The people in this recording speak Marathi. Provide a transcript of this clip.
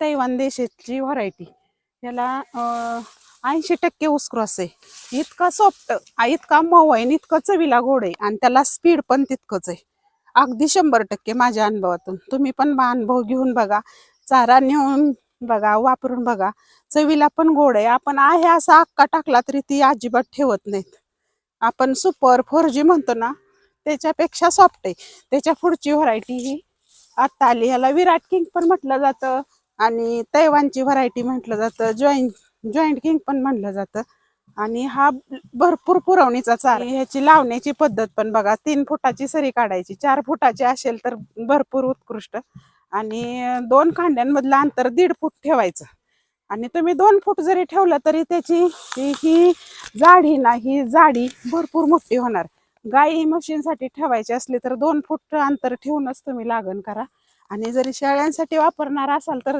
तैवान देशाची व्हरायटी. याला 80% ऊसक्रॉस आहे. इतका सॉफ्ट, इतका मऊ आहे, इतकं चवीला गोड आहे आणि त्याला स्पीड पण तितकंच आहे. अगदी 100% माझ्या अनुभवातून. तुम्ही पण अनुभव घेऊन बघा, चारा नेऊन बघा, वापरून बघा. चवीला पण गोड आहे. आपण आहे असा अक्का टाकला तरी ती अजिबात ठेवत नाहीत. आपण सुपर 4G म्हणतो ना, त्याच्यापेक्षा सॉफ्ट आहे. त्याच्या पुढची व्हरायटी ही आता आली. ह्याला विराट किंग पण म्हटलं जातं आणि तैवानची व्हरायटी म्हटलं जातं, जॉईंट किंग पण म्हटलं जातं. आणि हा भरपूर पुरवणीचा चारा. ह्याची लावण्याची पद्धत पण बघा, 3 फुटाची सरी काढायची. 4 फुटाची असेल तर भरपूर उत्कृष्ट. आणि 2 कांड्यांमधलं अंतर 1.5 फूट ठेवायचं. आणि तुम्ही 2 फूट जरी ठेवलं तरी त्याची ही जाडी भरपूर मोठी होणार. गाई म्हशींसाठी ठेवायची असली तर 2 फूट अंतर ठेवूनच तुम्ही लागण करा. आणि जरी शेळ्यांसाठी वापरणार असाल तर